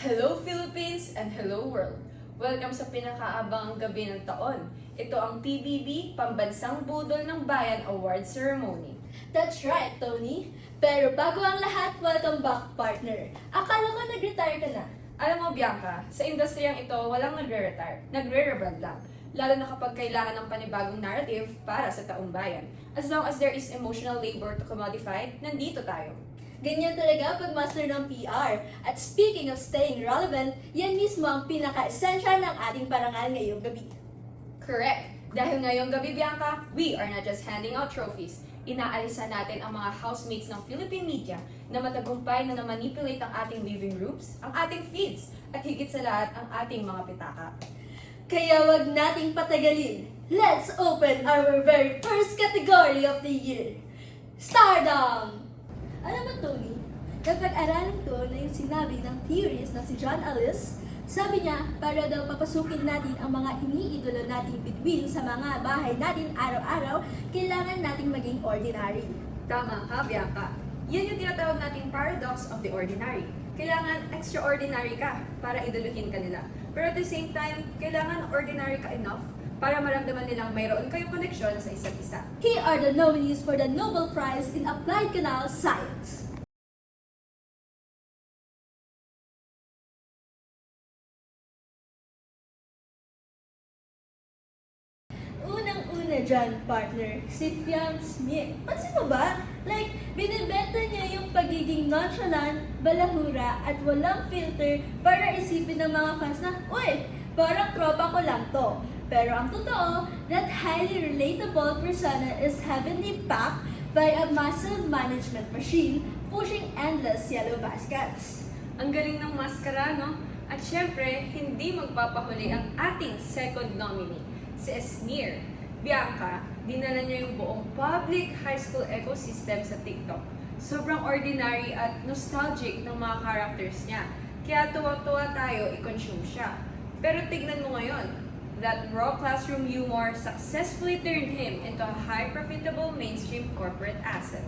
Hello Philippines and hello world! Welcome sa pinakaabangang gabi ng taon. Ito ang PBB Pambansang Budol ng Bayan Award Ceremony. That's right, Tony. Pero bago ang lahat, welcome back, partner. Akala ko nag-retire ka na. Alam mo Bianca, sa industriyang ito walang nagre-retire, nagre-rebrand lang. Lalo na kapag kailangan ng panibagong narrative para sa taong bayan. As long as there is emotional labor to commodify, nandito tayo. Ganyan talaga pag master ng PR. At speaking of staying relevant, yan mismo ang pinaka-essential ng ating parangal ngayong gabi. Correct! Dahil ngayong gabi Bianca, we are not just handing out trophies. Inaalisan natin ang mga housemates ng Philippine media na matagumpay na manipulate ang ating living rooms, ang ating feeds, at higit sa lahat ang ating mga pitaka. Kaya wag nating patagalin. Let's open our very first category of the year. Stardom! Alam mo, Tony, napag-aralan ko na yung sinabi ng theorist na si John Ellis. Sabi niya, para daw papasukin natin ang mga iniidolo nating bituin sa mga bahay natin araw-araw, kailangan nating maging ordinary. Tama ka, Bianca. Yan yung tinatawag nating paradox of the ordinary. Kailangan extraordinary ka para iduluhin ka nila. Pero at the same time, kailangan ordinary ka enough para maramdaman nilang mayroon kayong koneksyon sa isa't isa. Here are the nominees for the Nobel Prize in Applied Canal Science. Unang-una dyan, partner, si Fiam Smith. Pansin mo ba? Like, binibenta niya yung pagiging nonchalant, balahura, at walang filter para isipin ng mga fans na, uy, parang tropa ko lang to. Pero ang totoo, that highly relatable persona is heavily packed by a massive management machine pushing endless yellow baskets. Ang galing ng maskara, no? At syempre, hindi magpapahuli ang ating second nominee, si Esnir. Bianca, dinala niya yung buong public high school ecosystem sa TikTok. Sobrang ordinary at nostalgic ng mga characters niya. Kaya tuwa-tuwa tayo i-consume siya. Pero tignan mo ngayon, that raw classroom humor successfully turned him into a high profitable mainstream corporate asset.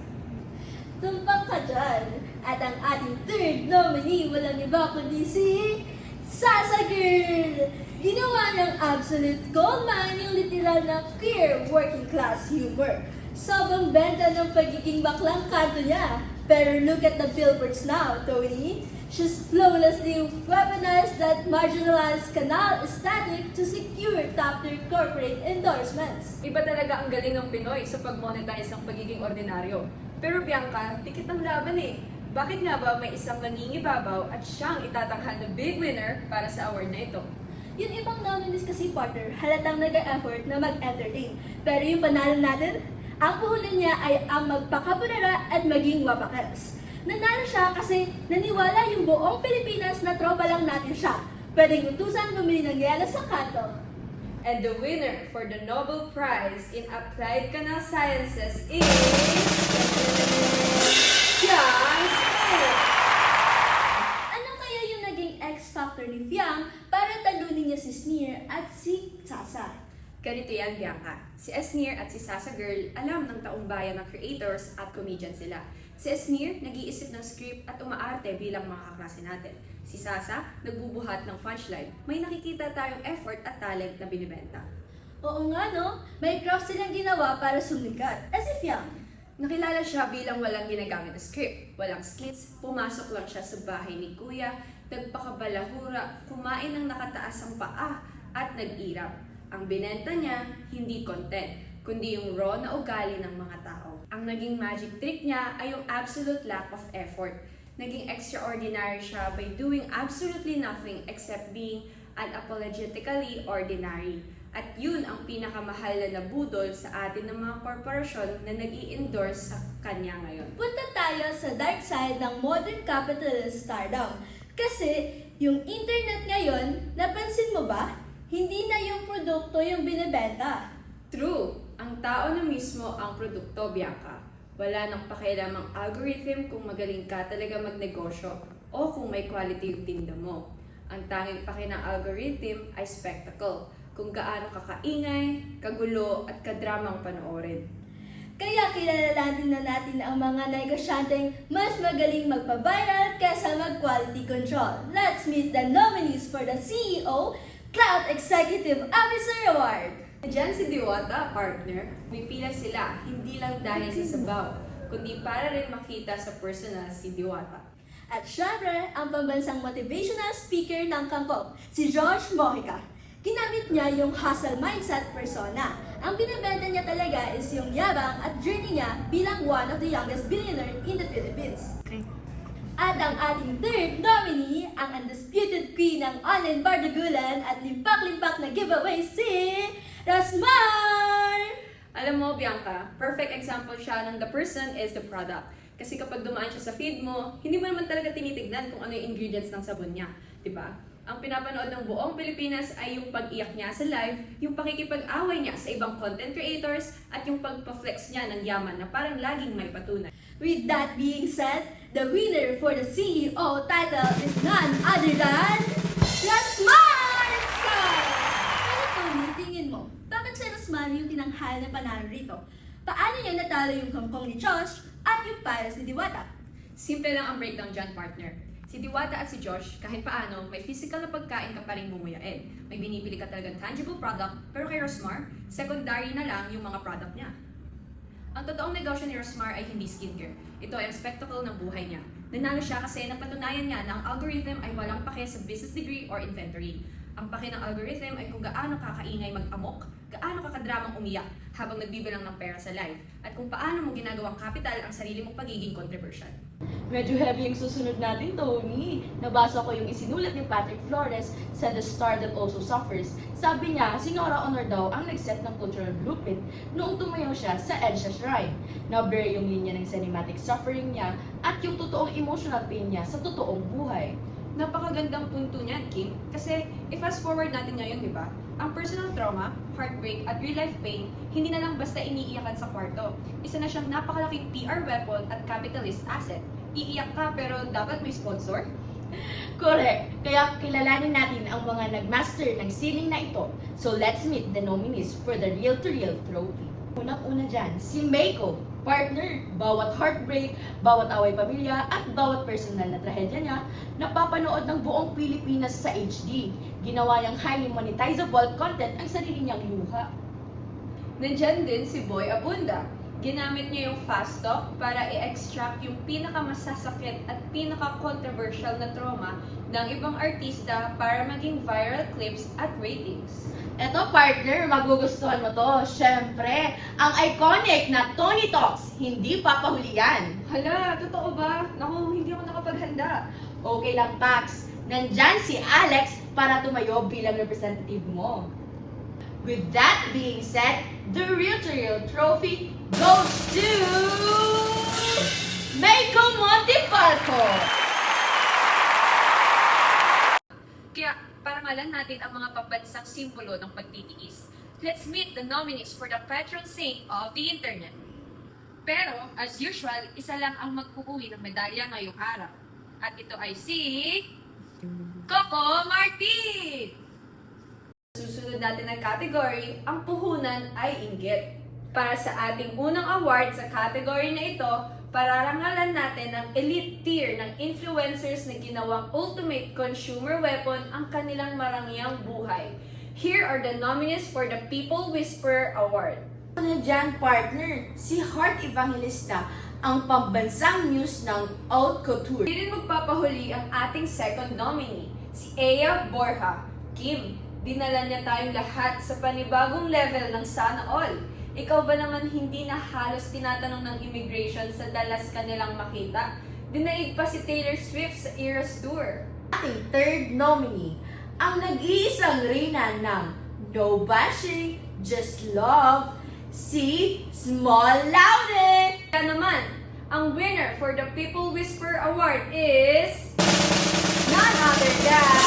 Tumpang ka dyan. At ang ating third nominee, walang iba kundi si Sasa Girl! Ginawa niyang absolute gold mine yung literal na queer working class humor. Sobrang benta ng pagiging baklang kanto niya. Pero look at the billboards now, Tony. She's flawlessly weaponized that marginalized canal aesthetic to secure top-tier corporate endorsements. Iba talaga ang galing ng Pinoy sa pag-monetize ng pagiging ordinaryo. Pero Bianca, tikit ang laban eh. Bakit nga ba may isang nangingibabaw at siyang itatanghal na big winner para sa award na ito? Yung ibang nominees kasi, partner, halatang nag-effort na mag-entertain. Pero yung panalo natin, ang puhunan niya ay ang magpakabunara at maging wapakas. Nanalo siya kasi naniwala yung buong Pilipinas na tropa lang natin siya. Pwedeng utusan bumili ng yelo sa kanto. And the winner for the Nobel Prize in Applied Canal Sciences is... Fiam Smith! Ano kaya yung naging X-factor ni Fiam para talunin niya si Sneer at si Sasa? Ganito yan, Bianca. Si Esnir at si Sasa Girl, alam ng taong bayan na creators at comedian sila. Si Esnir, nag-iisip ng script at umaarte bilang mga kaklase natin. Si Sasa, nagbubuhat ng punchline. May nakikita tayong effort at talent na binibenta. Oo nga no, may craft silang ginawa para sumikat. As if Fiam. Nakilala siya bilang walang ginagamit na script, walang skits, pumasok lang siya sa bahay ni Kuya, nagpakabalahura, kumain ng nakataas ang paa, at nag-irap. Ang binenta niya, hindi content, kundi yung raw na ugali ng mga tao. Ang naging magic trick niya ay yung absolute lack of effort. Naging extraordinary siya by doing absolutely nothing except being unapologetically ordinary. At yun ang pinakamahal na nabudol sa atin ng mga korporasyon na nag-i-endorse sa kanya ngayon. Punta tayo sa dark side ng modern capitalist stardom. Kasi yung internet ngayon, napansin mo ba? Hindi na yung produkto yung binebenta. True, ang tao na mismo ang produkto, Bianca. Wala nang pakialamang algorithm kung magaling ka talaga magnegosyo o kung may quality yung tinda mo. Ang tanging paki ng algorithm ay spectacle, kung gaano kakaingay, kagulo at kadramang panoorin. Kaya kilalanin na natin ang mga negosyanteng mas magaling magpa-viral kaysa mag-quality control. Let's meet the nominees for the CEO Cloud Executive Officer Award. Diyan si Diwata, partner. Pumipila sila, hindi lang dahil sa sabaw, kundi para rin makita sa personal si Diwata. At syempre, ang pambansang motivational speaker ng Kangkong, si George Mojica. Ginamit niya yung hustle mindset persona. Ang binibenta niya talaga is yung yabang at journey niya bilang one of the youngest billionaire in the Philippines. At ang ating third nominee, ang undisputed queen ng online bardagulan at limpak-limpak na giveaway si Rosmar! Alam mo, Bianca, perfect example siya ng the person is the product. Kasi kapag dumaan siya sa feed mo, hindi mo naman talaga tinitignan kung ano yung ingredients ng sabon niya. Diba? Ang pinapanood ng buong Pilipinas ay yung pag-iyak niya sa live, yung pakikipag-away niya sa ibang content creators, at yung pagpa-flex niya ng yaman na parang laging may patunay. With that being said, the winner for the CEO title is none other than Rosmar Sky! Pero Tony, tingin mo, bakit si Rosmar yung tinanghal na panalo rito? Paano niya natalo yung Kangkong ni Josh at yung Paris ni Diwata? Simple lang ang breakdown dyan, partner. Si Diwata at si Josh, kahit paano, may physical na pagkain ka pa rin mumuyain. May binibili ka talagang tangible product, pero kay Rosmar, secondary na lang yung mga product niya. Ang totoong negosyo ni Rosmar ay hindi skincare. Ito ay ang spectacle ng buhay niya. Nanalo siya kasi napatunayan niya na ang algorithm ay walang pake sa business degree or inventory. Ang pake ng algorithm ay kung gaano kakaingay mag-amok, gaano kakadramang umiyak habang nagbibilang ng pera sa live, at kung paano mo ginagawang capital ang sarili mong pagiging controversial. Medyo heavy yung susunod natin, Tony. Nabasa ko yung isinulat ni Patrick Flores sa The Star That Also Suffers. Sabi niya, si Nora Honor daw ang nag-set ng cultural blueprint noong tumayo siya sa EDSA Shrine. Na-blur yung linya ng cinematic suffering niya at yung totoong emotional pain niya sa totoong buhay. Napakagandang punto niyan, Kim. Kasi, i-fast forward natin ngayon, di ba? Ang personal trauma, heartbreak, at real-life pain, hindi na lang basta iniiyakan sa kwarto. Isa na siyang napakalaking PR weapon at capitalist asset. Iiyak ka pero dapat may sponsor? Correct. Kaya kilalanin natin ang mga nagmaster ng sining na ito. So let's meet the nominees for the Real to Real trophy. Unang-una dyan, si Meiko. Partner, bawat heartbreak, bawat away pamilya, at bawat personal na trahedya niya, napapanood ng buong Pilipinas sa HD. Ginawa niyang highly monetizable content ang sarili niyang luha. Nandyan din si Boy Abunda. Ginamit niya yung fast talk para i-extract yung pinakamasasakit at pinaka-controversial na trauma ng ibang artista para maging viral clips at ratings. Eto partner, magugustuhan mo to. Siyempre, ang iconic na Tony Talks, hindi papahulian. Hala, totoo ba? Naku, hindi ako nakapaghanda. Okay lang, Pax. Nandyan si Alex para tumayo bilang representative mo. With that being said, the Real to Real trophy goes to Meiko Montefalco. Kaya, parangalan natin ang mga pambansang simbolo ng pagtitiis. Let's meet the nominees for the patron saint of the internet. Pero, as usual, isa lang ang mag-uuwi ng medalya ngayong araw. At ito ay si Coco Martin! Susunod natin ang category, ang puhunan ay inggit. Para sa ating unang award sa category na ito, pararangalan natin ang elite tier ng influencers na ginawang ultimate consumer weapon ang kanilang marangyang buhay. Here are the nominees for the People Whisperer Award. Ano dyan, partner? Si Heart Evangelista, ang pambansang news ng Haute Couture. Hindi rin magpapahuli ang ating second nominee, si Ea Borja. Kim, dinala niya tayong lahat sa panibagong level ng Sana All. Ikaw ba naman hindi na halos tinatanong ng immigration sa dalas kanilang makita? Dinaig pa si Taylor Swift sa Eras Tour. Ating third nominee, ang nag-iisang reyna ng No Bashing, Just Love, si Small Laude. Kaya naman, ang winner for the People Whisper Award is none other than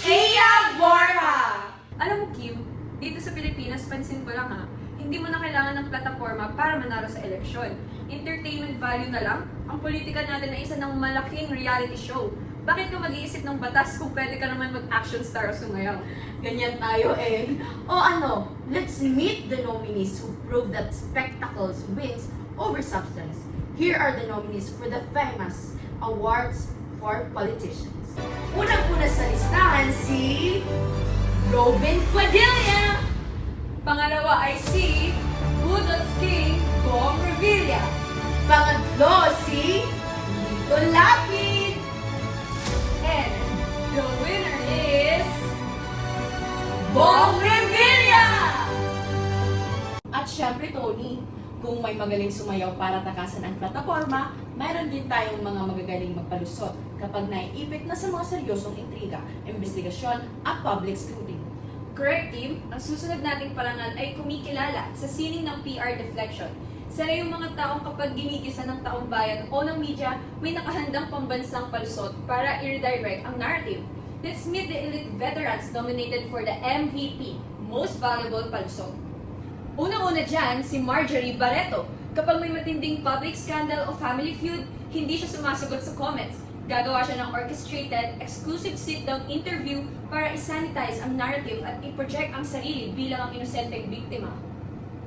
Ea Borja. Alam mo, Kim, dito sa Pilipinas, pansin ko lang ha, hindi mo na kailangan ng plataforma para manalo sa eleksyon. Entertainment value na lang, ang politika natin ay isa ng malaking reality show. Bakit ka mag-iisip ng batas kung pwede ka naman mag-action star o sumayaw? Ganyan tayo eh. O ano, let's meet the nominees who prove that spectacles wins over substance. Here are the nominees for the famous awards for politicians. Unang-una sa listahan si Robin Padilla. Pangalawa ay si Budots King Bong Revilla. Pangatlo si Lito Lapid. And the winner is Bong Revilla! At syempre, Tony, kung may magaling sumayaw para takasan ang plataforma, mayroon din tayong mga magagaling magpalusot kapag naiipit na sa mga seryosong intriga, investigasyon at public scrutiny. Correct, team. Ang susunod nating parangal ay kumikilala sa sining ng PR deflection. Sila yung mga taong kapag ginigisa ng taong bayan o ng media, may nakahandang pambansang palusot para i-redirect ang narrative. Let's meet the elite veterans nominated for the MVP, Most Valuable Palusot. Unang-una dyan, si Marjorie Barreto. Kapag may matinding public scandal o family feud, hindi siya sumasagot sa comments. Gagawa siya ng orchestrated, exclusive sit-down interview para isanitize ang narrative at i-project ang sarili bilang ang inosenteng biktima.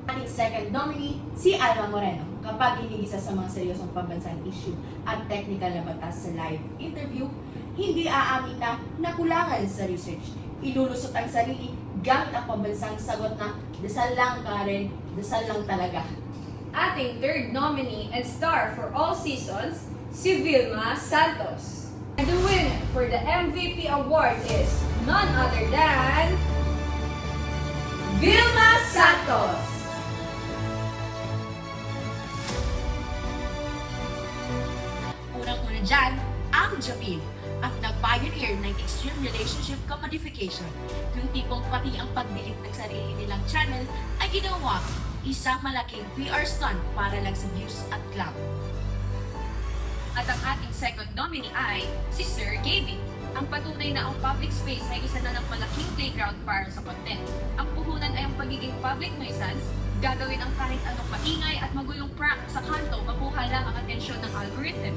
Ating second nominee, si Alma Moreno. Kapag hinigisa sa mga seryosong pambansang issue at technical na batas sa live interview, hindi aamin na nakulangan sa research. Ilulusot ang sarili gamit ang pambansang sagot na dasal lang Karen, dasal lang talaga. Ating third nominee and star for all seasons, si Vilma Santos. And the winner for the MVP award is none other than Vilma Santos. Unang-una dyan, ang Jamil at nag-pioneer ng extreme relationship commodification. Yung tipong pati ang pag-delete ng sarili nilang channel ay ginawa isang malaking PR stunt para lang sa views at clout. At ang ating second nominee ay si Sir Gaby. Ang patunay na ang public space ay isa na ng malaking playground para sa content. Ang puhunan ay ang pagiging public nuisance, gagawin ang kahit anong maingay at magulong prank sa kanto makuha lang ang atensyon ng algorithm.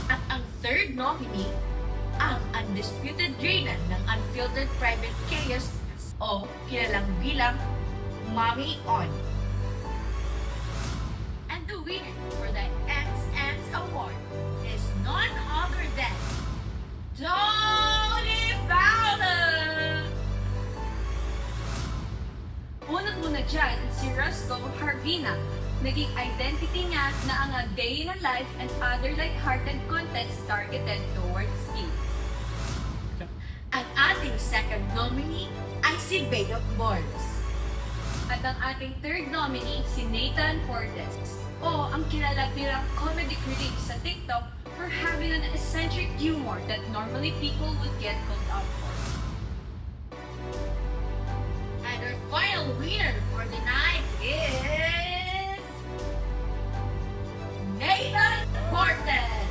At ang third nominee, ang undisputed reyna ng unfiltered private chaos o kilalang bilang Mommy On. And the winner for the XX Award is none other than Tony Fowler! Unang-una dyan, si Roscoe Harvina. Naging identity niya na ang a day in a life and other light-hearted contents targeted towards kids. Ang ating second nominee ay si Bea Morris. At ang ating third nominee, si Nathan Portes. O ang kilala bilang comedic relief sa TikTok for having an eccentric humor that normally people would get called out for. And our final winner for the night is Nathan Portes!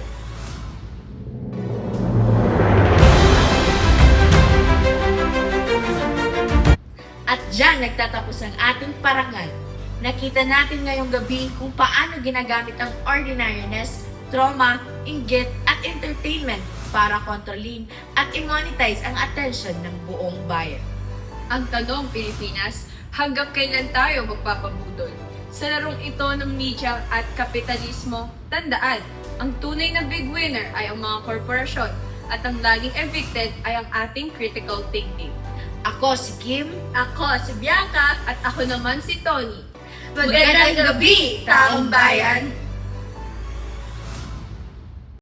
At dyan nagtatapos ang ating parangal. Nakita natin ngayong gabi kung paano ginagamit ang ordinariness, trauma, inggit at entertainment para kontrolin at i-monetize ang attention ng buong bayan. Ang tanong, Pilipinas, hanggang kailan tayo magpapabudol? Sa larong ito ng media at kapitalismo, tandaan, ang tunay na big winner ay ang mga korporasyon at ang laging evicted ay ang ating critical thinking. Ako si Kim. Ako si Bianca at ako naman si Tony. Magandang gabi, taong bayan!